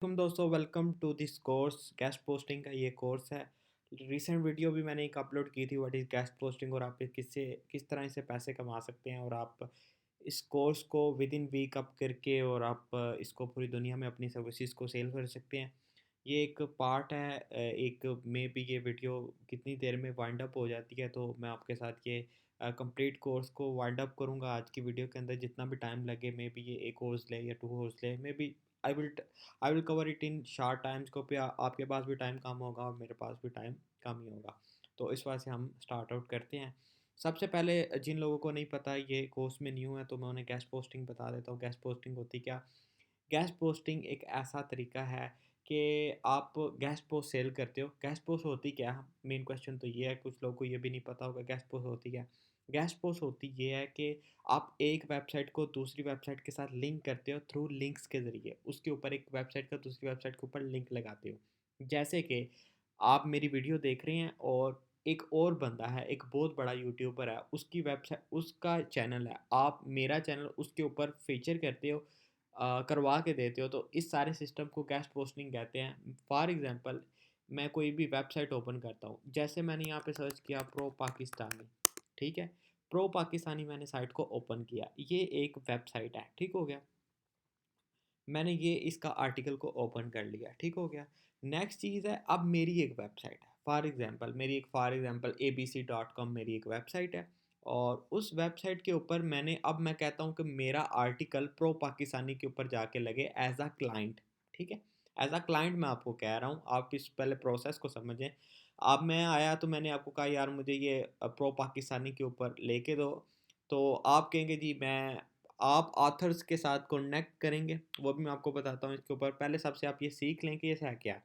तुम दोस्तों welcome to this course. Guest posting का ये कोर्स है। रिसेंट वीडियो भी मैंने एक अपलोड की थी, व्हाट इज़ गेस्ट पोस्टिंग, और आप किस तरह से पैसे कमा सकते हैं। और आप इस कोर्स को विद इन वीक अप करके और आप इसको पूरी दुनिया में अपनी सर्विसेज को सेल कर सकते हैं। ये एक पार्ट है। एक मे भी ये वीडियो कितनी देर में वाइंड अप हो जाती है, तो मैं आपके साथ ये कंप्लीट कोर्स को वाइंड अप करूँगा आज की वीडियो के अंदर। जितना भी टाइम लगे, मे बी ये एक कोर्स ले या 2 कोर्स ले, maybe I will I will cover it in short times को पे। आपके पास भी टाइम कम होगा और मेरे पास भी टाइम कम ही होगा। तो इस वजह से हम स्टार्ट आउट करते हैं। सबसे पहले जिन लोगों को नहीं पता, ये कोर्स में न्यू है, तो मैं उन्हें गेस्ट पोस्टिंग बता देता हूँ। गेस्ट पोस्टिंग होती क्या? गेस्ट पोस्टिंग एक ऐसा तरीका है कि आप गेस्ट पोस्ट सेल करते हो। गेस्ट पोस्ट होती क्या है? मेन क्वेश्चन तो ये है, कुछ लोगों को ये भी नहीं पता होगा गेस्ट पोस्ट होती क्या है। गेस्ट पोस्ट होती ये है कि आप एक वेबसाइट को दूसरी वेबसाइट के साथ लिंक करते हो थ्रू लिंक्स के ज़रिए। उसके ऊपर एक वेबसाइट का दूसरी वेबसाइट के ऊपर लिंक लगाते हो। जैसे कि आप मेरी वीडियो देख रहे हैं और एक और बंदा है, एक बहुत बड़ा यूट्यूबर है, उसकी वेबसाइट, उसका चैनल है, आप मेरा चैनल उसके ऊपर फीचर करते हो, करवा के देते हो। तो इस सारे सिस्टम को गेस्ट पोस्टिंग कहते हैं। फॉर एग्जांपल, मैं कोई भी वेबसाइट ओपन करता हूँ, जैसे मैंने यहाँ पे सर्च किया प्रो पाकिस्तानी, ठीक है। प्रो पाकिस्तानी मैंने साइट को ओपन किया, ये एक वेबसाइट है, ठीक हो गया। मैंने ये इसका आर्टिकल को ओपन कर लिया, ठीक हो गया। नेक्स्ट चीज़ है, अब मेरी एक वेबसाइट है, फॉर एग्जांपल abc.com मेरी एक वेबसाइट है। और उस वेबसाइट के ऊपर अब मैं कहता हूँ कि मेरा आर्टिकल प्रो पाकिस्तानी के ऊपर जाके लगे एज अ क्लाइंट, ठीक है। एज अ क्लाइंट मैं आपको कह रहा हूँ, आप इस पहले प्रोसेस को समझें। अब मैं आया तो मैंने आपको कहा यार मुझे ये प्रो पाकिस्तानी के ऊपर लेके दो। तो आप कहेंगे जी मैं, आप ऑथर्स के साथ कनेक्ट करेंगे, वो भी मैं आपको बताता हूँ इसके ऊपर। पहले सबसे आप ये सीख लें कि ये है क्या।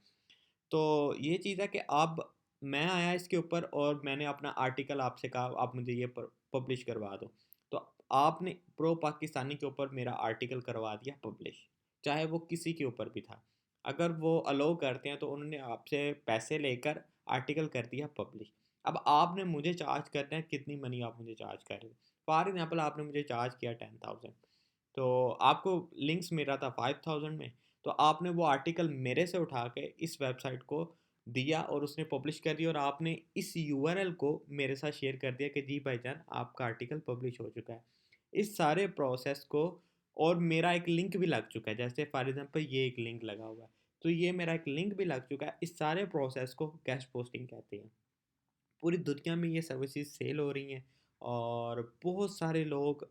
तो ये चीज़ है कि अब मैं आया इसके ऊपर और मैंने अपना आर्टिकल आपसे कहा आप मुझे ये पब्लिश करवा दो। तो आपने प्रो पाकिस्तानी के ऊपर मेरा आर्टिकल करवा दिया पब्लिश, चाहे वो किसी के ऊपर भी था। अगर वो अलाउ करते हैं तो उन्होंने आपसे पैसे लेकर आर्टिकल कर दिया पब्लिश। अब आपने मुझे चार्ज करना है, कितनी मनी आप मुझे चार्ज कर रहे हो। फॉर एग्जाम्पल, आपने मुझे चार्ज किया 10,000, तो आपको लिंक्स मिला था 5,000 में। तो आपने वो आर्टिकल मेरे से उठा के इस वेबसाइट को दिया और उसने पब्लिश कर दिया, और आपने इस यूआरएल को मेरे साथ शेयर कर दिया कि जी भाईजान आपका आर्टिकल पब्लिश हो चुका है। इस सारे प्रोसेस को, और मेरा एक लिंक भी लग चुका है, जैसे फॉर एग्जांपल ये एक लिंक लगा हुआ है, तो ये मेरा एक लिंक भी लग चुका है। इस सारे प्रोसेस को गेस्ट पोस्टिंग कहते हैं। पूरी दुनिया में ये सर्विसेज सेल हो रही हैं और बहुत सारे लोग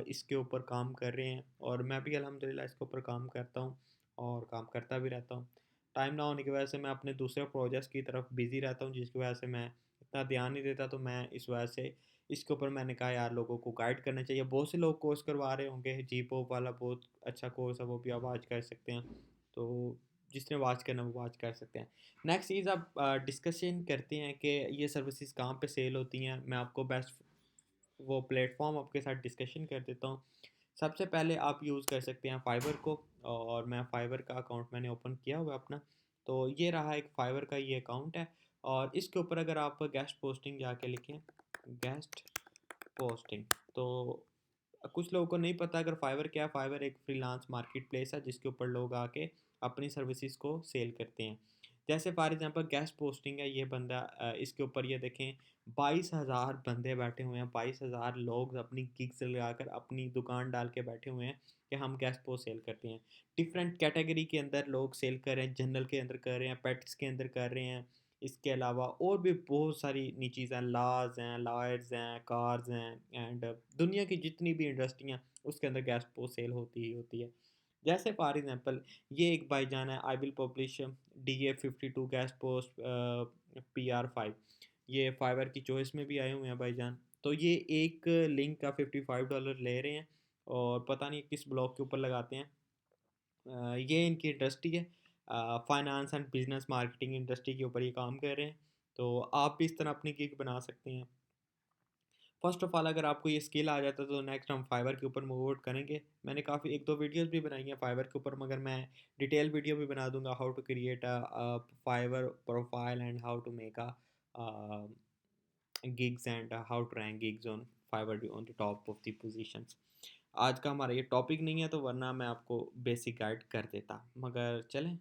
इसके ऊपर काम कर रहे हैं, और मैं भी अल्हम्दुलिल्लाह इसके ऊपर काम करता हूँ और काम करता भी रहता हूँ। टाइम ना होने की वजह से मैं अपने दूसरे प्रोजेक्ट्स की तरफ बिज़ी रहता हूँ, जिसकी वजह से मैं इतना ध्यान नहीं देता। तो मैं इस वजह से इसके ऊपर मैंने कहा यार लोगों को गाइड करना चाहिए। बहुत से लोग कोर्स करवा रहे होंगे, जी पॉप वाला बहुत अच्छा कोर्स है, वो भी आप आज कर सकते हैं। तो जिसने वॉच करना वो वॉच कर सकते हैं। नेक्स्ट चीज़ आप डिस्कशन करते हैं कि ये सर्विसेज कहाँ पे सेल होती हैं। मैं आपको बेस्ट वो प्लेटफॉर्म आपके साथ डिस्कशन कर देता हूँ। सबसे पहले आप यूज़ कर सकते हैं फाइवर को, और मैं फाइवर का अकाउंट मैंने ओपन किया हुआ है अपना। तो ये रहा एक फाइवर का ये अकाउंट है, और इसके ऊपर अगर आप गेस्ट पोस्टिंग जाके लिखें गेस्ट पोस्टिंग, तो कुछ लोगों को नहीं पता अगर फाइवर क्या है। फाइवर एक फ्रीलांस मार्केट प्लेस है जिसके ऊपर लोग आके अपनी सर्विसेज को सेल करते हैं। जैसे फॉर एग्जांपल गेस्ट पोस्टिंग है, ये बंदा इसके ऊपर ये देखें 22,000 बंदे बैठे हुए हैं, 22,000 लोग अपनी गिग्स लगाकर अपनी दुकान डाल के बैठे हुए हैं कि हम गेस्ट पोस्ट सेल करते हैं। डिफरेंट कैटेगरी के अंदर लोग सेल कर रहे हैं, जनरल के अंदर कर रहे हैं, पेट्स के अंदर कर रहे हैं। इसके अलावा और भी बहुत सारी नीचीज़ हैं, लाज हैं, लॉयर्स हैं, कार्स हैं, एंड दुनिया की जितनी भी इंडस्ट्री हैं उसके अंदर गैस पोस्ट सेल होती ही होती है। जैसे फॉर एग्जांपल ये एक भाईजान है, I will publish DA52 gas post PR5। ये फाइवर की चॉइस में भी आए हुए हैं भाईजान। तो ये एक लिंक का $55 ले रहे हैं, और पता नहीं किस ब्लॉग के ऊपर लगाते हैं। ये इनकी इंडस्ट्री है, finance and business marketing industry के ऊपर ये काम कर रहे हैं। तो आप भी इस तरह अपनी गिग बना सकते हैं। फर्स्ट ऑफ ऑल अगर आपको ये स्किल आ जाता है तो नेक्स्ट हम फाइवर के ऊपर मूव आउट करेंगे। मैंने काफ़ी एक दो वीडियोस भी बनाई हैं फाइवर के ऊपर, मगर मैं डिटेल वीडियो भी बना दूंगा, how to create a Fiverr profile and how to make a gigs and how to rank gigs on Fiverr on the top of the positions। आज का हमारा ये टॉपिक नहीं है, तो वरना मैं आपको बेसिक गाइड कर देता, मगर चलें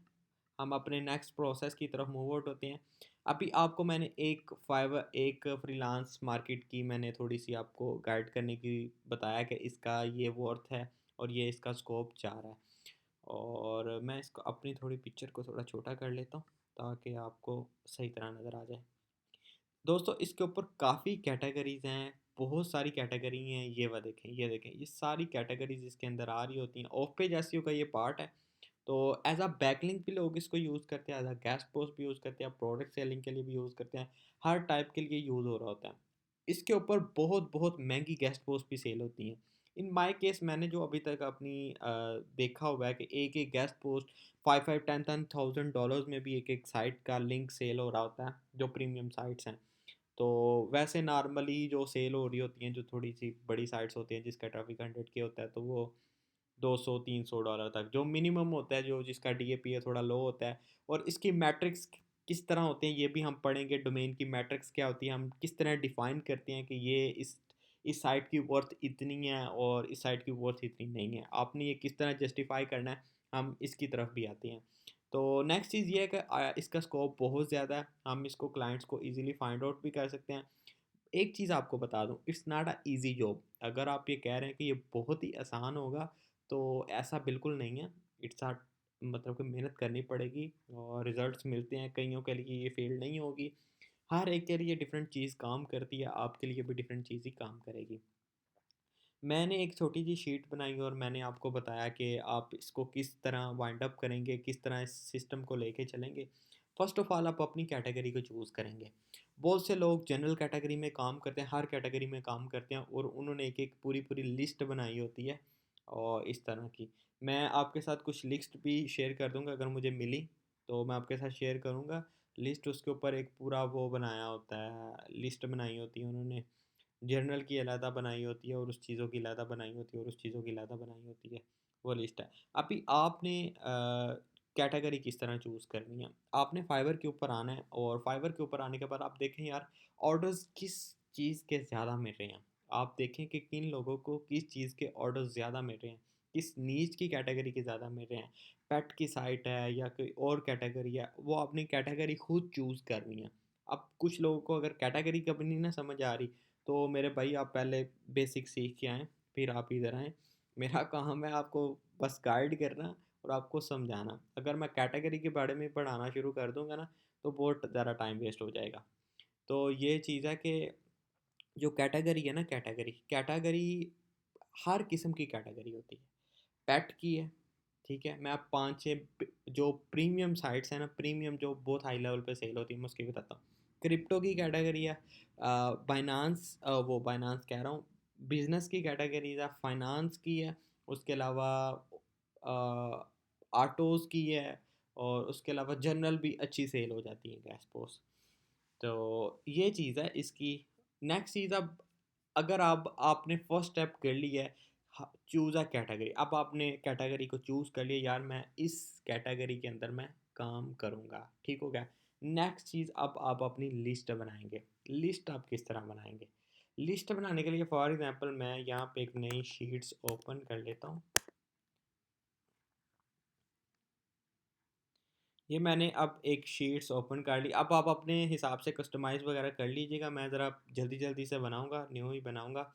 हम अपने नेक्स्ट प्रोसेस की तरफ मूव आउट होते हैं। अभी आपको मैंने एक फ्रीलांस मार्केट की मैंने थोड़ी सी आपको गाइड करने की बताया कि इसका ये वर्थ है और ये इसका स्कोप जा रहा है। और मैं इसको अपनी थोड़ी पिक्चर को थोड़ा छोटा कर लेता हूँ ताकि आपको सही तरह नज़र आ जाए। दोस्तों इसके ऊपर काफ़ी कैटेगरीज हैं, बहुत सारी कैटेगरी हैं। ये देखें ये सारी कैटेगरीज इसके अंदर आ रही होती हैं। ऑफ पेज एसईओ का ये पार्ट है। तो एज अ बैकलिंक भी लोग इसको यूज़ करते हैं, एज अ गेस्ट पोस्ट भी यूज़ करते हैं, प्रोडक्ट सेलिंग के लिए भी यूज़ करते हैं। हर टाइप के लिए यूज़ हो रहा होता है। इसके ऊपर बहुत बहुत महंगी गेस्ट पोस्ट भी सेल होती हैं। इन माय केस मैंने जो अभी तक अपनी देखा हुआ है कि एक एक गेस्ट पोस्ट 5-10,000 डॉलर्स में भी एक एक साइट का लिंक सेल हो रहा होता है, जो प्रीमियम साइट्स हैं। तो वैसे नॉर्मली जो सेल हो रही होती हैं, जो थोड़ी सी बड़ी साइट्स होती हैं जिसका ट्रैफिक 100 के होता है, तो वो 200-300 डॉलर तक जो मिनिमम होता है, जो जिसका डीएपी है थोड़ा लो होता है। और इसकी मैट्रिक्स किस तरह होते हैं ये भी हम पढ़ेंगे। डोमेन की मैट्रिक्स क्या होती है, हम किस तरह डिफाइन करते हैं कि ये इस साइट की वर्थ इतनी है और इस साइट की वर्थ इतनी नहीं है, आपने ये किस तरह जस्टिफाई करना है, हम इसकी तरफ भी आते हैं। तो नेक्स्ट चीज़ ये है कि इसका स्कोप बहुत ज़्यादा है, हम इसको क्लाइंट्स को इजीली फाइंड आउट भी कर सकते हैं। एक चीज़ आपको बता दूं, it's not a easy job. अगर आप ये कह रहे हैं कि ये बहुत ही आसान होगा, तो ऐसा बिल्कुल नहीं है। इट्स आ मतलब कि मेहनत करनी पड़ेगी और रिजल्ट्स मिलते हैं। कईयों के लिए ये फील्ड नहीं होगी, हर एक के लिए डिफरेंट चीज़ काम करती है, आपके लिए भी डिफरेंट चीज़ ही काम करेगी। मैंने एक छोटी सी शीट बनाई और मैंने आपको बताया कि आप इसको किस तरह वाइंड अप करेंगे, किस तरह इस सिस्टम को लेके चलेंगे। फर्स्ट ऑफ ऑल आप अपनी कैटेगरी को चूज़ करेंगे। बहुत से लोग जनरल कैटेगरी में काम करते हैं, हर कैटेगरी में काम करते हैं और उन्होंने एक एक पूरी पूरी लिस्ट बनाई होती है और इस तरह की। मैं आपके साथ कुछ लिस्ट भी शेयर कर दूंगा, अगर मुझे मिली तो मैं आपके साथ शेयर करूंगा लिस्ट। उसके ऊपर एक पूरा वो बनाया होता है, लिस्ट बनाई होती है उन्होंने। जर्नल की अलहदा बनाई होती है और उस चीज़ों की अलहदा बनाई होती है और उस चीज़ों की अलहदा बनाई होती है। वो लिस्ट है। अभी आपने कैटेगरी किस तरह चूज़ करनी है, आपने फाइवर के ऊपर आना है और फाइवर के ऊपर आने के बाद आप देखें यार ऑर्डर्स किस चीज़ के ज़्यादा मिल रहे हैं। आप देखें कि किन लोगों को किस चीज़ के ऑर्डर्स ज़्यादा मिल रहे हैं, किस नीच की कैटेगरी के ज़्यादा मिल रहे हैं। पेट की साइट है या कोई और कैटेगरी है, वो अपनी कैटेगरी खुद चूज़ करनी है। अब कुछ लोगों को अगर कैटेगरी कभी नहीं ना समझ आ रही, तो मेरे भाई आप पहले बेसिक सीख के आएँ, फिर आप इधर आएँ। मेरा काम है आपको बस गाइड करना और आपको समझाना। अगर मैं कैटेगरी के बारे में पढ़ाना शुरू कर दूँगा ना, तो बहुत ज़्यादा टाइम वेस्ट हो जाएगा। तो ये चीज़ है कि जो कैटेगरी है ना, कैटेगरी कैटेगरी हर किस्म की कैटेगरी होती है। पेट की है, ठीक है। मैं आप 5-6 जो प्रीमियम साइट्स हैं ना, प्रीमियम जो बहुत हाई लेवल पे सेल होती है, मैं उसकी बताता हूँ। क्रिप्टो की कैटेगरी है, बाइनांस, वो बाइनांस कह रहा हूँ, बिजनेस की कैटेगरी है, फाइनेंस की है, उसके अलावा ऑटोज़ की है और उसके अलावा जनरल भी अच्छी सेल हो जाती है गैस पोस्ट। तो ये चीज़ है इसकी। नेक्स्ट चीज़, अब अगर आप आपने फर्स्ट स्टेप कर लिया है, चूज़ अ कैटेगरी। अब आपने कैटेगरी को चूज़ कर लिया, यार मैं इस कैटेगरी के अंदर मैं काम करूँगा, ठीक हो गया। नेक्स्ट चीज़, अब आप अपनी लिस्ट बनाएंगे। लिस्ट आप किस तरह बनाएंगे? लिस्ट बनाने के लिए फॉर एग्जांपल मैं यहाँ पे एक नई शीट्स ओपन कर लेता हूँ। ये मैंने अब एक शीट्स ओपन कर ली। अब आप अपने हिसाब से कस्टमाइज़ वगैरह कर लीजिएगा, मैं ज़रा जल्दी जल्दी से बनाऊंगा, न्यू ही बनाऊंगा।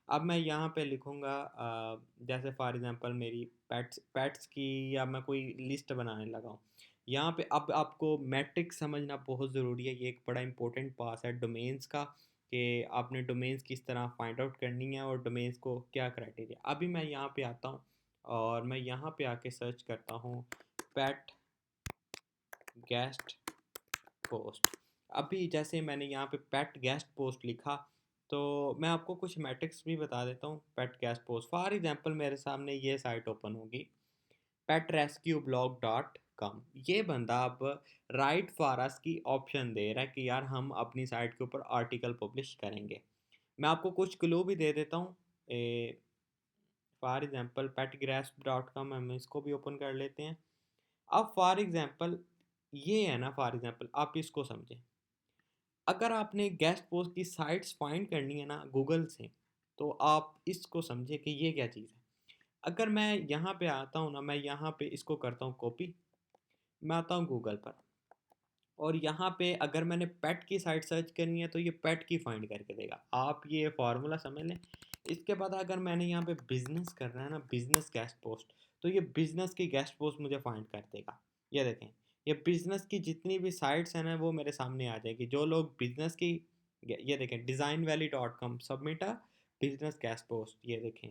अब मैं यहाँ पे लिखूँगा जैसे फॉर एग्जांपल मेरी पेट्स पेट्स की, या मैं कोई लिस्ट बनाने लगा हूँ। यहाँ पे अब आपको मैट्रिक्स समझना बहुत ज़रूरी है। ये एक बड़ा इंपॉर्टेंट पास है डोमेन्स का, कि आपने डोमेन्स किस तरह फाइंड आउट करनी है और डोमेन्स को क्या क्राइटेरिया। अभी मैं यहाँ पे आता हूँ और मैं यहाँ पे आके सर्च करता हूँ पेट गेस्ट पोस्ट। अभी जैसे मैंने यहाँ पे पेट गेस्ट पोस्ट लिखा, तो मैं आपको कुछ मैट्रिक्स भी बता देता हूँ। पेट गेस्ट पोस्ट फॉर एग्जांपल मेरे सामने ये साइट ओपन होगी, petrescueblog.com। ये बंदा अब राइट फॉर अस की ऑप्शन दे रहा है कि यार हम अपनी साइट के ऊपर आर्टिकल पब्लिश करेंगे। मैं आपको कुछ क्लू भी दे देता हूँ। फॉर एग्जांपल petgrasp.com, हम इसको भी ओपन कर लेते हैं। अब फॉर एग्जांपल ये है ना, फॉर एग्जांपल आप इसको समझें। अगर आपने गेस्ट पोस्ट की साइट्स फाइंड करनी है ना गूगल से, तो आप इसको समझे कि ये क्या चीज़ है। अगर मैं यहाँ पे आता हूँ ना, मैं यहाँ पे इसको करता हूँ कॉपी, मैं आता हूँ गूगल पर, और यहाँ पे अगर मैंने पेट की साइट सर्च करनी है तो ये पेट की फाइंड करके देगा। आप ये फार्मूला समझ लें। इसके बाद अगर मैंने यहाँ पे बिजनेस करना है ना, बिजनेस गेस्ट पोस्ट, तो ये बिजनेस की गेस्ट पोस्ट मुझे फाइंड कर देगा। ये देखें, ये बिजनेस की जितनी भी साइट्स हैं ना वो मेरे सामने आ जाएगी। जो लोग बिजनेस की, ये देखें, designvalley.com submit a business guest post, ये देखें।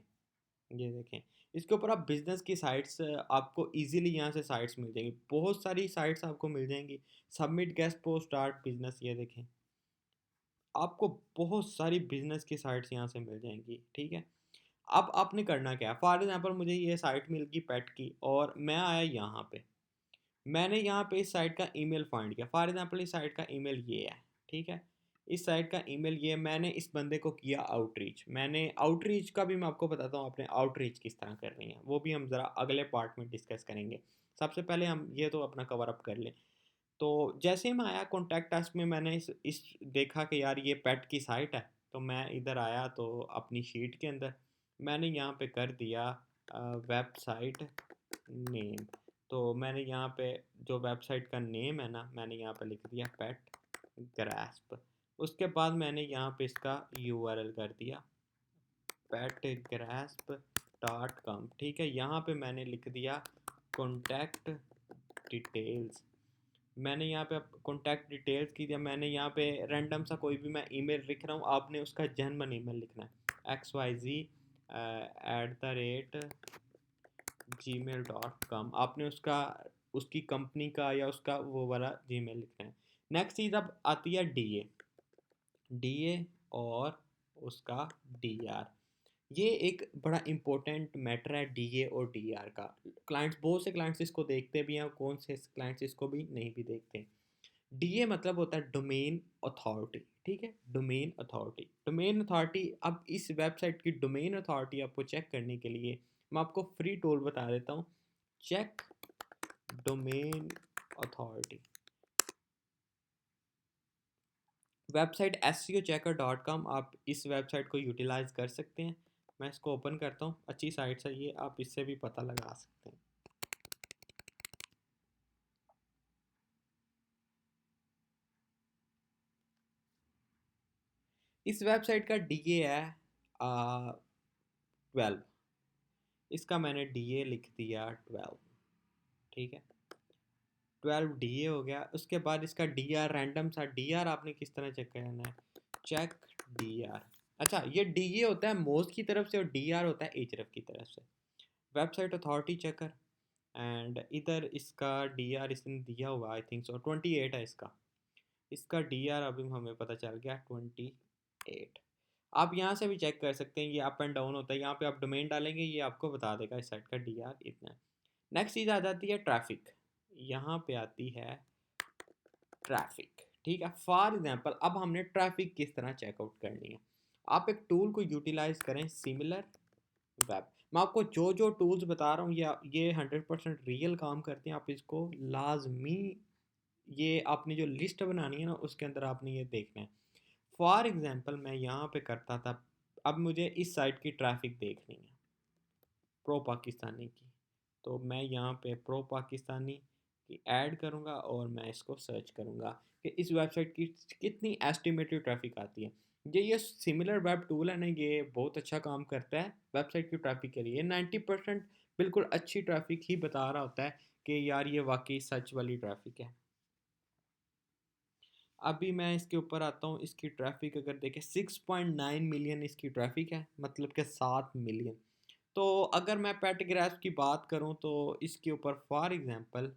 इसके ऊपर आप बिजनेस की साइट्स, आपको इजीली यहाँ से साइट्स मिल जाएंगी, बहुत सारी साइट्स आपको मिल जाएंगी। Submit guest post start business, ये देखें, आपको बहुत सारी बिजनेस की साइट्स यहाँ से मिल जाएंगी। ठीक है, अब आपने करना क्या है। फॉर एग्जांपल मुझे ये साइट मिल गई पेट की, और मैं आया यहाँ पे, मैंने यहाँ पे इस साइट का ईमेल फाइंड किया। फॉर एग्जांपल इस साइट का ईमेल ये है, ठीक है, इस साइट का ईमेल ये, मैंने इस बंदे को किया आउटरीच। मैंने आउटरीच का भी मैं आपको बताता हूँ, आपने आउटरीच किस तरह करनी है वो भी हम ज़रा अगले पार्ट में डिस्कस करेंगे। सबसे पहले हम ये तो अपना कवर अप कर लें। तो जैसे ही मैं आया कॉन्टैक्ट टास्क में, मैंने इस देखा कि यार ये पेट की साइट है, तो मैं इधर आया तो अपनी शीट के अंदर मैंने यहाँ पे कर दिया वेबसाइट नेम। तो मैंने यहाँ पे जो वेबसाइट का नेम है ना, मैंने यहाँ पे लिख दिया पेट ग्रास्प। उसके बाद मैंने यहाँ पे इसका यूआरएल कर दिया petgrasp.com। ठीक है, यहाँ पे मैंने लिख दिया कॉन्टैक्ट डिटेल्स। मैंने यहाँ पे कॉन्टैक्ट डिटेल्स की दिया। मैंने यहाँ पे रैंडम सा कोई भी मैं ईमेल लिख रहा हूँ, आपने उसका जेन्युइन ईमेल लिखना है, xyz@gmail.com। आपने उसका, उसकी कंपनी का या उसका वो वाला जीमेल लिखना है। नेक्स्ट चीज़ अब आती है डी ए और उसका डी आर। ये एक बड़ा इंपॉर्टेंट मैटर है, डीए और डीआर का। क्लाइंट्स, बहुत से क्लाइंट्स इसको देखते भी हैं, कौन से क्लाइंट्स इसको भी नहीं भी देखते। डीए मतलब होता है डोमेन अथॉरिटी। ठीक है, डोमेन अथॉरिटी। अब इस वेबसाइट की डोमेन अथॉरिटी आपको चेक करने के लिए मैं आपको फ्री टूल बता देता हूँ, check domain authority. Website SEOchecker.com, आप इस वेबसाइट को यूटिलाइज कर सकते हैं। मैं इसको ओपन करता हूँ, अच्छी साइट है ये, आप इससे भी पता लगा सकते हैं। इस वेबसाइट का डीए है 12। इसका मैंने डीए लिख दिया 12। ठीक है, 12 डीए हो गया। उसके बाद इसका डीआर रैंडम सा डीआर आपने किस तरह चेक करना है, चेक डीआर। अच्छा, ये डीए होता है मोस्ट की तरफ से और डीआर होता है एचरफ की तरफ से, वेबसाइट अथॉरिटी चेकर। एंड इधर इसका डीआर इसने दिया हुआ आई थिंक सो 28 है इसका। इसका डीआर अभी हमें पता चल गया 28। आप यहाँ से भी चेक कर सकते हैं, ये अप एंड डाउन होता है। यहाँ पे आप डोमेन डालेंगे, ये आपको बता देगा इस साइट का डीआर इतना है। नेक्स्ट चीज़ आ जाती है ट्रैफिक। यहाँ पे आती है ट्रैफिक। ठीक है, फॉर एग्जांपल अब हमने ट्रैफिक किस तरह चेकआउट करनी है। आप एक टूल को यूटिलाइज करें, सिमिलर वेब। मैं आपको जो जो टूल्स बता रहा हूँ ये 100% रियल काम करते हैं। आप इसको लाजमी, ये आपने जो लिस्ट बनानी है ना उसके अंदर आपने ये देखना है। फॉर एग्जांपल मैं यहाँ पे करता था, अब मुझे इस साइट की ट्रैफिक देखनी है प्रो पाकिस्तानी की, तो मैं यहाँ पे प्रो पाकिस्तानी की ऐड करूँगा और मैं इसको सर्च करूँगा कि इस वेबसाइट की कितनी एस्टिमेटेड ट्रैफिक आती है। ये सिमिलर वेब टूल है ना, ये बहुत अच्छा काम करता है वेबसाइट की ट्रैफिक के लिए। 90% बिल्कुल अच्छी ट्रैफिक ही बता रहा होता है कि यार ये वाकई सच वाली ट्रैफिक है। अभी मैं इसके ऊपर आता हूँ, इसकी ट्रैफिक अगर देखें 6.9 मिलियन इसकी ट्रैफिक है, मतलब कि 7 मिलियन। तो अगर मैं पैटग्राफ की बात करूं तो इसके ऊपर फॉर एग्जांपल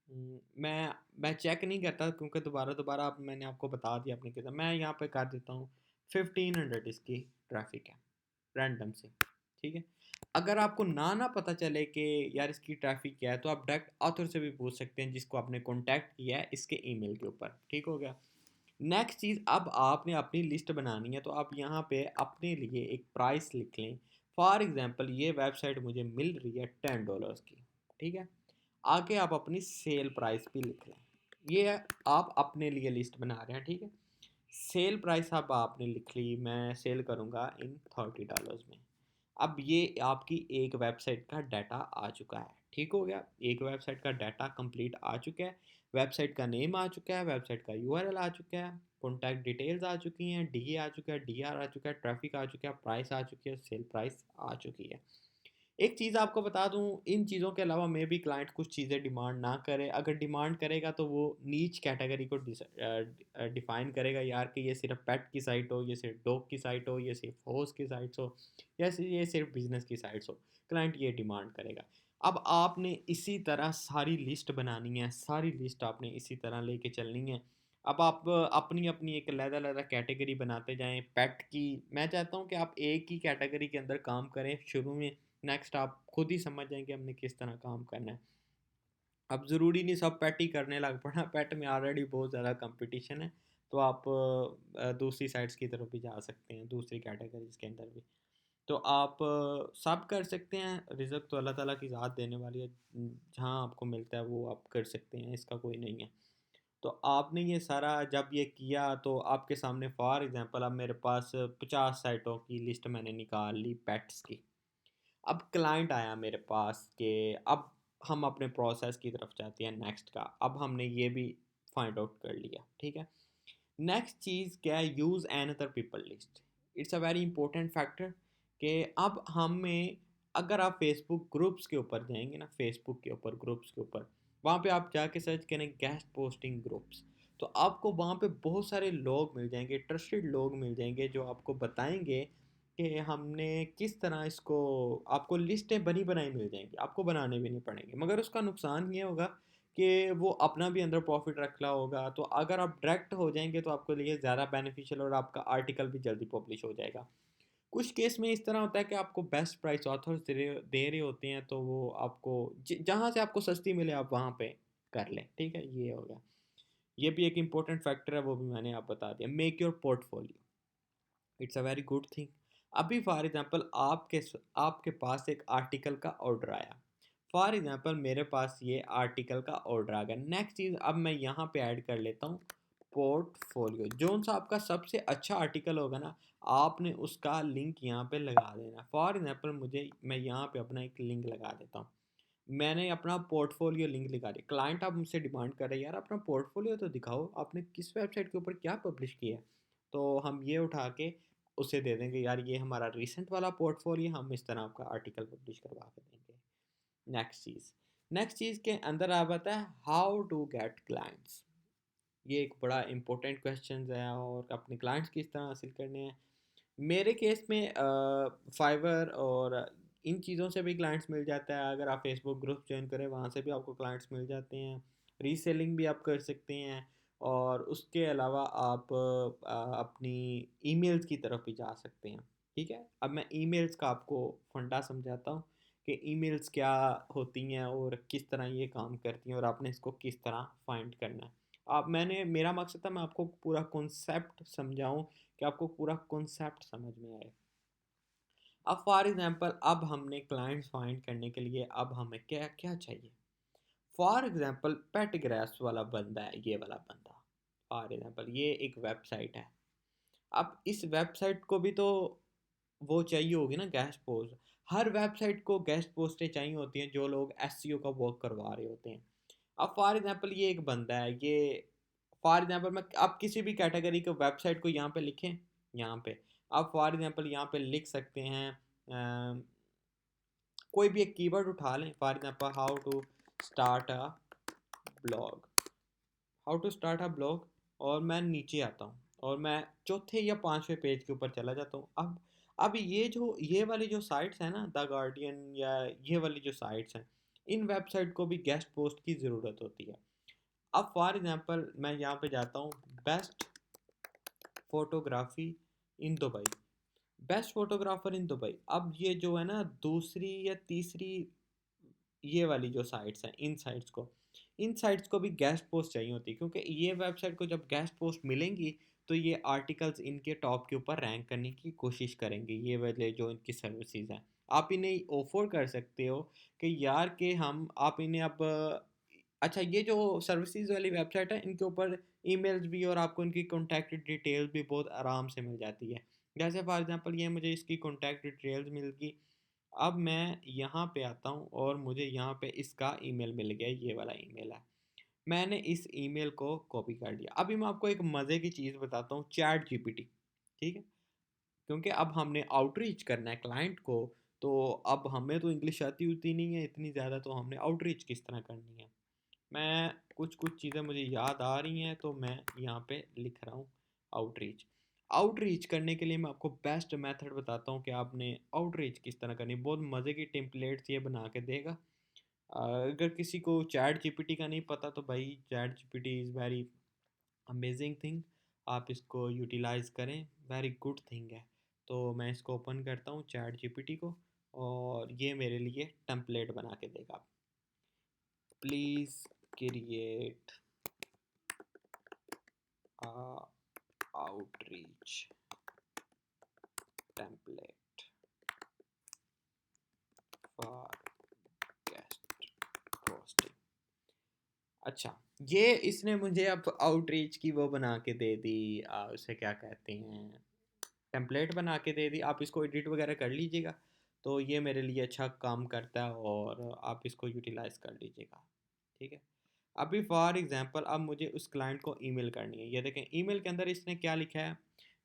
मैं चेक नहीं करता, क्योंकि दोबारा दोबारा अब मैंने आपको बता दिया अपने कितना। मैं यहाँ पे कर देता हूँ 1500 इसकी ट्रैफिक है रैंडम से। ठीक है, अगर आपको ना पता चले कि यार इसकी ट्रैफिक क्या है, तो आप डायरेक्ट ऑथर से भी पूछ सकते हैं जिसको आपने कॉन्टैक्ट किया है इसके ईमेल के ऊपर। ठीक हो गया। नेक्स्ट चीज़, अब आपने अपनी लिस्ट बनानी है, तो आप यहाँ पे अपने लिए एक प्राइस लिख लें। फॉर एग्जांपल ये वेबसाइट मुझे मिल रही है $10 की। ठीक है, आगे आप अपनी सेल प्राइस भी लिख लें। ये आप अपने लिए लिस्ट बना रहे हैं। ठीक है, सेल प्राइस अब आपने लिख ली, मैं सेल करूँगा इन $30 में। अब ये आपकी एक वेबसाइट का डाटा आ चुका है। ठीक हो गया, एक वेबसाइट का डाटा कंप्लीट आ चुका है, वेबसाइट का नेम आ चुका है, वेबसाइट का यूआरएल आ चुका है, कॉन्टैक्ट डिटेल्स आ चुकी हैं, डी आ चुका है, डीआर आ चुका है, ट्रैफिक आ चुका है, प्राइस आ चुकी है, सेल प्राइस आ चुकी है। एक चीज़ आपको बता दूँ, इन चीज़ों के अलावा मे बी क्लाइंट कुछ चीज़ें डिमांड ना करे। अगर डिमांड करेगा तो वो नीच कैटेगरी को डिफ़ाइन करेगा, यार कि ये सिर्फ़ पेट की साइट हो, ये सिर्फ़ डॉग की साइट हो, ये सिर्फ़ हॉर्स की साइट्स हो, या ये सिर्फ़ बिज़नेस की साइट्स हो। क्लाइंट ये डिमांड करेगा। अब आपने इसी तरह सारी लिस्ट बनानी है, सारी लिस्ट आपने इसी तरह लेके चलनी है। अब आप अपनी-अपनी एक अलग-अलग कैटेगरी बनाते जाएँ। पेट की मैं चाहता हूँ कि आप एक ही कैटेगरी के अंदर काम करें शुरू में, नेक्स्ट आप खुद ही समझ जाएँ कि हमने किस तरह काम करना है। अब ज़रूरी नहीं सब पेट ही करने लग पड़ना, पेट में ऑलरेडी बहुत ज़्यादा कंपटीशन है, तो आप दूसरी साइट्स की तरफ भी जा सकते हैं, दूसरी कैटेगरीज़ के अंदर भी। तो आप सब कर सकते हैं, रिज़्क तो अल्लाह ताला की ज़ात देने वाली है, जहाँ आपको मिलता है वो आप कर सकते हैं, इसका कोई नहीं है। तो आपने ये सारा जब ये किया तो आपके सामने फॉर एग्ज़ाम्पल अब मेरे पास 50 साइटों की लिस्ट मैंने निकाल ली पेट्स की। अब क्लाइंट आया मेरे पास कि अब हम अपने प्रोसेस की तरफ जाते हैं नेक्स्ट का। अब हमने ये भी फाइंड आउट कर लिया, ठीक है। नेक्स्ट चीज़ क्या है, use an other people list. It's a very important factor कि अब हमें, अगर आप फेसबुक ग्रुप्स के ऊपर जाएंगे ना, फेसबुक के ऊपर ग्रुप्स के ऊपर, वहाँ पे आप जाके सर्च करें गेस्ट पोस्टिंग ग्रुप्स, तो आपको वहाँ पे बहुत सारे लोग मिल जाएंगे, ट्रस्टेड लोग मिल जाएंगे जो आपको बताएंगे कि हमने किस तरह इसको, आपको लिस्टें बनी बनाई मिल जाएंगी, आपको बनाने भी नहीं पड़ेंगे। मगर उसका नुकसान ये होगा कि वो अपना भी अंदर प्रॉफिट रख रहा होगा, तो अगर आप डायरेक्ट हो जाएंगे तो आपके लिए ज़्यादा बेनिफिशियल और आपका आर्टिकल भी जल्दी पब्लिश हो जाएगा। कुछ केस में इस तरह होता है कि आपको बेस्ट प्राइस ऑथर्स दे रहे होते हैं, तो वो आपको जहाँ से आपको सस्ती मिले आप वहाँ पे कर लें, ठीक है। ये हो गया, ये भी एक इंपॉर्टेंट फैक्टर है, वो भी मैंने आप बता दिया। Make your portfolio, it's a very good thing. अभी फॉर एग्जांपल आपके पास एक आर्टिकल का ऑर्डर आया, फॉर एग्जांपल मेरे पास ये आर्टिकल का ऑर्डर आ गया। नेक्स्ट चीज़ अब मैं यहाँ पे ऐड कर लेता हूँ पोर्टफोलियो। जो सा आपका सबसे अच्छा आर्टिकल होगा ना, आपने उसका लिंक यहाँ पे लगा देना। फॉर एग्जांपल मैं यहाँ पे अपना एक लिंक लगा देता हूँ। मैंने अपना पोर्टफोलियो लिंक लगा दिया। क्लाइंट आप मुझसे डिमांड कर रहे हैं, यार अपना पोर्टफोलियो तो दिखाओ, आपने किस वेबसाइट के ऊपर क्या पब्लिश किया है। तो हम ये उठा के उसे दे देंगे, यार ये हमारा रिसेंट वाला पोर्टफोलियो, हम इस तरह आपका आर्टिकल पब्लिश करवा के देंगे। नेक्स्ट चीज़ के अंदर आ जाता है हाउ टू गेट क्लाइंट्स। ये एक बड़ा इंपॉर्टेंट क्वेश्चन है, और अपने क्लाइंट्स किस तरह हासिल करने हैं। मेरे केस में फाइवर और इन चीज़ों से भी क्लाइंट्स मिल जाता है। अगर आप फेसबुक ग्रुप ज्वाइन करें, वहाँ से भी आपको क्लाइंट्स मिल जाते हैं। रीसेलिंग भी आप कर सकते हैं, और उसके अलावा आप अपनी ईमेल्स की तरफ भी जा सकते हैं, ठीक है। अब मैं ईमेल्स का आपको फंडा समझाता हूँ कि ईमेल्स क्या होती हैं और किस तरह ये काम करती हैं, और आपने इसको किस तरह फाइंड करना है। आप मैंने मेरा मकसद था मैं आपको पूरा कॉन्सेप्ट समझाऊं, कि आपको पूरा कॉन्सेप्ट समझ में आए। अब फॉर एग्जांपल अब हमने क्लाइंट्स फाइंड करने के लिए अब हमें क्या क्या चाहिए। फॉर एग्जांपल पेट ग्रास वाला बंदा है, ये वाला बंदा, फॉर एग्जांपल ये एक वेबसाइट है। अब इस वेबसाइट को भी तो वो चाहिए होगी ना गेस्ट पोस्ट। हर वेबसाइट को गेस्ट पोस्टें चाहिए होती हैं, जो लोग एसईओ का वर्क करवा रहे होते हैं। अब फॉर एग्जांपल ये एक बंदा है, ये फॉर एग्जांपल मैं आप किसी भी कैटेगरी के वेबसाइट को यहाँ पे लिखें, यहाँ पे आप फॉर एग्जांपल यहाँ पे लिख सकते हैं कोई भी एक कीवर्ड उठा लें, for example blog how to start a blog, और मैं नीचे आता हूँ और मैं चौथे या पांचवें पेज के ऊपर चला जाता हूँ। अब ये वाली जो साइट्स हैं ना, द गार्डियन या ये वाली जो साइट्स हैं, इन वेबसाइट को भी गेस्ट पोस्ट की ज़रूरत होती है। अब फॉर एग्जांपल मैं यहाँ पे जाता हूँ, best photography in Dubai, best photographer in Dubai. अब ये जो है ना दूसरी या तीसरी, ये वाली जो साइट्स हैं, इन साइट्स को भी गेस्ट पोस्ट चाहिए होती है, क्योंकि ये वेबसाइट को जब गेस्ट पोस्ट मिलेंगी तो ये आर्टिकल्स इनके टॉप के ऊपर रैंक करने की कोशिश करेंगे। ये वाले जो इनकी सर्विसेज हैं, आप इन्हें ऑफर कर सकते हो कि यार के हम आप इन्हें अब अच्छा, ये जो सर्विसेज वाली वेबसाइट है इनके ऊपर ईमेल्स भी और आपको इनकी कॉन्टैक्ट डिटेल्स भी बहुत आराम से मिल जाती है। जैसे फॉर एग्जांपल ये मुझे इसकी कॉन्टैक्ट डिटेल्स मिल गई। अब मैं यहाँ पे आता हूँ और मुझे यहाँ पे इसका ईमेल मिल गया, ये वाला ईमेल है। मैंने इस ईमेल को कॉपी कर लिया। अभी मैं आपको एक मज़े की चीज़ बताता हूँ, चैट जीपीटी, ठीक है? क्योंकि अब हमने आउटरीच करना है क्लाइंट को, तो अब हमें तो इंग्लिश आती होती नहीं है इतनी ज़्यादा, तो हमने आउटरीच किस तरह करनी है। मैं कुछ कुछ चीज़ें मुझे याद आ रही हैं, तो मैं यहाँ पे लिख रहा हूँ आउटरीच। आउटरीच करने के लिए मैं आपको बेस्ट मेथड बताता हूँ कि आपने आउटरीच किस तरह करनी। बहुत मज़े की टेम्पलेट्स ये बना के देगा। अगर किसी को चैट जीपीटी का नहीं पता तो भाई chat GPT is very amazing thing, आप इसको यूटिलाइज़ करें, वेरी गुड थिंग है। तो मैं इसको ओपन करता हूँ चैट जीपीटी को, और ये मेरे लिए टेम्पलेट बना के देगा। Please create outreach template for guest posting. अच्छा, ये इसने मुझे अब आउटरीच की वो बना के दे दी, उसे क्या कहते हैं, टेम्पलेट बना के दे दी। आप इसको एडिट वगैरह कर लीजिएगा, तो ये मेरे लिए अच्छा काम करता है और आप इसको यूटिलाइज़ कर लीजिएगा, ठीक है। अभी फॉर एग्जांपल अब मुझे उस क्लाइंट को ईमेल करनी है। ये देखें ईमेल के अंदर इसने क्या लिखा है,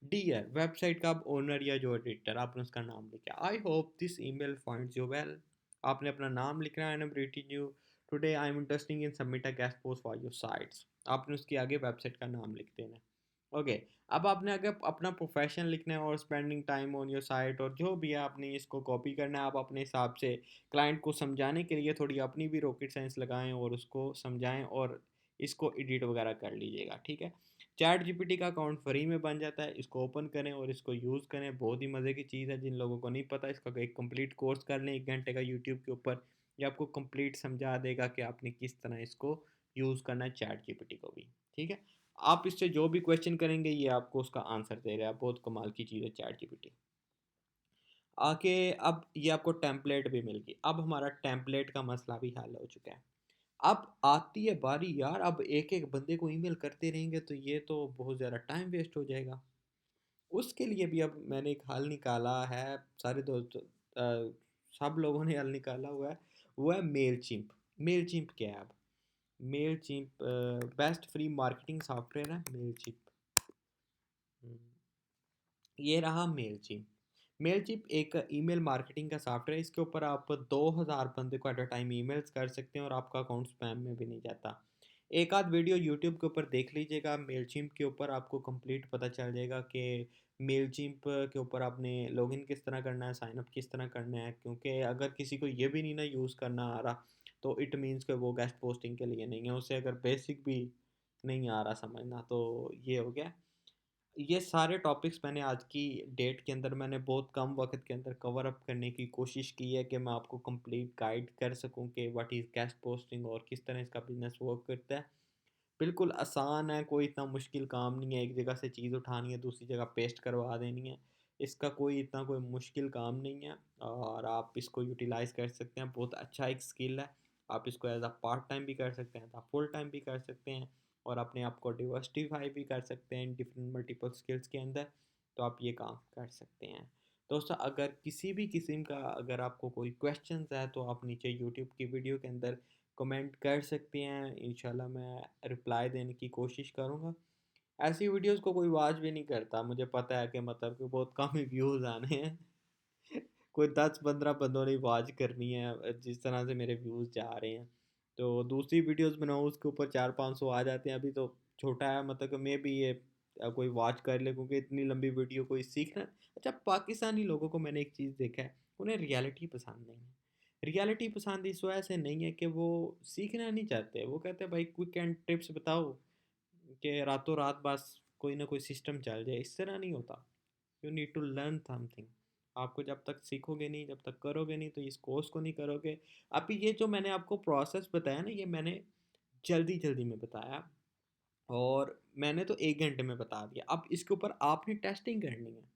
डियर वेबसाइट का अब ओनर या जो एडिटर, आपने उसका नाम लिखा, I hope this email finds you well. आपने अपना नाम लिखना है, I am greeting you today, I am interesting in submit a guest post for your sites. आपने उसके आगे वेबसाइट का नाम लिख देना है। ओके, अब आपने अगर अपना प्रोफेशन लिखना है और spending time on your site और जो भी है, आपने इसको कॉपी करना है। आप अपने हिसाब से क्लाइंट को समझाने के लिए थोड़ी अपनी भी रॉकेट साइंस लगाएं और उसको समझाएं और इसको एडिट वगैरह कर लीजिएगा, ठीक है। चैट जीपीटी का अकाउंट फ्री में बन जाता है, इसको ओपन करें और इसको यूज़ करें। बहुत ही मज़े की चीज़ है, जिन लोगों को नहीं पता इसका एक कंप्लीट कोर्स कर लें 1 घंटे का यूट्यूब के ऊपर, ये आपको कंप्लीट समझा देगा कि आपने किस तरह इसको यूज़ करना है चैट जीपीटी को भी, ठीक है। आप इससे जो भी क्वेश्चन करेंगे ये आपको उसका आंसर दे रहा है। बहुत कमाल की चीज़ है चैट जीपीटी। आके अब ये आपको टेम्पलेट भी मिल गई। अब हमारा टेम्पलेट का मसला भी हल हो चुका है। अब आती है बारी यार, अब एक एक बंदे को ईमेल करते रहेंगे तो ये तो बहुत ज़्यादा टाइम वेस्ट हो जाएगा। उसके लिए भी अब मैंने एक हल निकाला है। सारे दोस्त सब लोगों ने हल निकाला हुआ है, वो है मेल चिम्प। मेल चिम्प क्या है? अब Mailchimp best free marketing software है मेल चिम्प। ये रहा मेलचिप। मेलचिप एक ईमेल मार्केटिंग का सॉफ्टवेयर है। इसके ऊपर आप 2000 बंदे को एट अ टाइम ईमेल्स कर सकते हैं और आपका अकाउंट स्पैम में भी नहीं जाता। एक आध वीडियो यूट्यूब के ऊपर देख लीजिएगा मेलचिप के ऊपर, आपको कंप्लीट पता चल जाएगा कि मेलचिप के ऊपर आपने लॉगिन किस तरह करना है, साइनअप किस तरह करना है। क्योंकि अगर किसी को ये भी नहीं ना यूज़ करना आ रहा, तो इट मीन्स कि वो गेस्ट पोस्टिंग के लिए नहीं है। उसे अगर बेसिक भी नहीं आ रहा समझना, तो ये हो गया। ये सारे टॉपिक्स मैंने आज की डेट के अंदर मैंने बहुत कम वक्त के अंदर कवर अप करने की कोशिश की है कि मैं आपको कंप्लीट गाइड कर सकूं कि व्हाट इज़ गेस्ट पोस्टिंग और किस तरह इसका बिजनेस वर्क करता है। बिल्कुल आसान है, कोई इतना मुश्किल काम नहीं है। एक जगह से चीज़ उठानी है, दूसरी जगह पेस्ट करवा देनी है। इसका कोई मुश्किल काम नहीं है और आप इसको यूटिलाइज़ कर सकते हैं। बहुत अच्छा एक स्किल है। आप इसको एज अ पार्ट टाइम भी कर सकते हैं, एज अ फुल टाइम भी कर सकते हैं और अपने आप को डिवर्सिफाई भी कर सकते हैं डिफरेंट मल्टीपल स्किल्स के अंदर। तो आप ये काम कर सकते हैं। दोस्तों, अगर किसी भी किस्म का अगर आपको कोई क्वेश्चन है तो आप नीचे यूट्यूब की वीडियो के अंदर कमेंट कर सकते हैं। इंशाल्लाह मैं रिप्लाई देने की कोशिश करूँगा। ऐसी वीडियोस को कोई वॉच भी नहीं करता, मुझे पता है कि मतलब कि बहुत कम ही व्यूज़ आने हैं। कोई 10-15 बंदों ने वॉच करनी है जिस तरह से मेरे व्यूज़ जा रहे हैं। तो दूसरी वीडियोस बनाओ उसके ऊपर 400-500 आ जाते हैं। अभी तो छोटा है, मतलब कि मैं भी ये कोई वॉच कर ले, क्योंकि इतनी लंबी वीडियो कोई सीखना। अच्छा, पाकिस्तानी लोगों को मैंने एक चीज़ देखा है, उन्हें रियलिटी पसंद नहीं है। रियलिटी पसंद इस वजह से नहीं है कि वो सीखना नहीं चाहते। वो कहते हैं भाई क्विक एंड टिप्स बताओ कि रातों रात बस कोई ना कोई सिस्टम चल जाए। इस तरह नहीं होता। You need to learn something. आपको जब तक सीखोगे नहीं, जब तक करोगे नहीं, तो इस कोर्स को नहीं करोगे। अभी ये जो मैंने आपको प्रोसेस बताया ना, ये मैंने जल्दी जल्दी में बताया और मैंने तो 1 घंटे में बता दिया। अब इसके ऊपर आपने टेस्टिंग करनी है।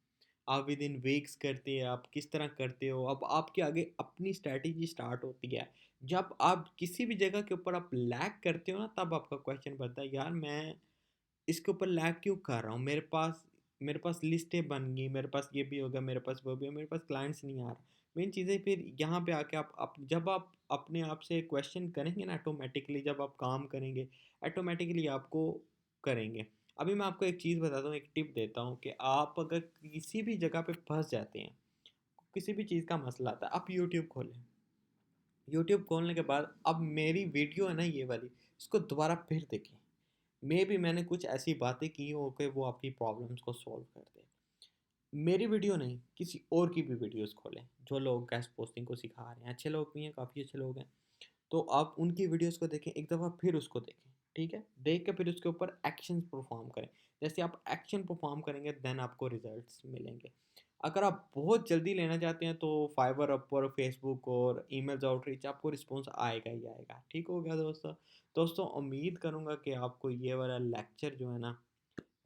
आप विद इन वीक्स करते हैं, आप किस तरह करते हो, अब आपके आगे अपनी स्ट्रैटेजी स्टार्ट होती है। जब आप किसी भी जगह के ऊपर आप लैग करते हो ना, तब आपका क्वेश्चन बनता है, यार मैं इसके ऊपर लैग क्यों कर रहा हूँ। मेरे पास लिस्टें बन गई, मेरे पास ये भी होगा, मेरे पास वो भी है, मेरे पास क्लाइंट्स नहीं आ रहा। मेन चीज़ें फिर यहाँ पे आके आप जब आप अपने आप से क्वेश्चन करेंगे ना, ऑटोमेटिकली जब आप काम करेंगे, ऑटोमेटिकली आपको करेंगे। अभी मैं आपको एक चीज़ बताता हूँ, एक टिप देता हूँ कि आप अगर किसी भी जगह पे फँस जाते हैं, किसी भी चीज़ का मसला आता है, आप यूट्यूब खोलें। यूट्यूब खोलने के बाद अब मेरी वीडियो है ना ये वाली, इसको दोबारा फिर देखें। भी मैंने कुछ ऐसी बातें की हो कि वो आपकी प्रॉब्लम्स को सॉल्व कर दे। मेरी वीडियो नहीं, किसी और की भी वीडियोस खोलें, जो लोग गेस्ट पोस्टिंग को सिखा रहे हैं, अच्छे लोग भी हैं, काफ़ी अच्छे लोग हैं। तो आप उनकी वीडियोस को देखें, एक दफ़ा फिर उसको देखें, ठीक है? देख के फिर उसके ऊपर एक्शंस परफॉर्म करें। जैसे आप एक्शन परफॉर्म करेंगे देन आपको रिजल्ट्स मिलेंगे। अगर आप बहुत जल्दी लेना चाहते हैं तो फाइवर, अपवर, फेसबुक और ईमेल्स आउटरीच, आपको रिस्पॉन्स आएगा ही आएगा। ठीक हो गया दोस्तों? दोस्तों उम्मीद करूँगा कि आपको ये वाला लेक्चर जो है ना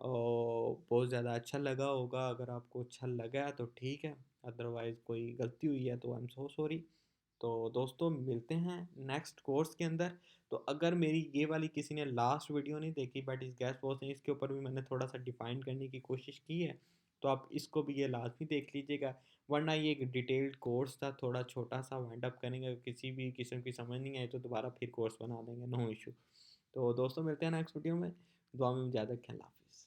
बहुत ज़्यादा अच्छा लगा होगा। अगर आपको अच्छा लगा है तो ठीक है, अदरवाइज़ कोई गलती हुई है तो आई एम सो सॉरी। तो दोस्तों मिलते हैं नेक्स्ट कोर्स के अंदर। तो अगर मेरी ये वाली किसी ने लास्ट वीडियो नहीं देखी बट इस गैस पॉज ने, इसके ऊपर भी मैंने थोड़ा सा डिफाइन करने की कोशिश की है, तो आप इसको भी ये लाजमी देख लीजिएगा। वरना ये एक डिटेल्ड कोर्स था, थोड़ा छोटा सा वाइंड अप करेंगे। अगर किसी भी किस्म की समझ नहीं आई तो दोबारा फिर कोर्स बना देंगे, नो इशू। तो दोस्तों मिलते हैं नेक्स्ट वीडियो में। दुआ में ज़्यादा ख्याल, हाफिज़।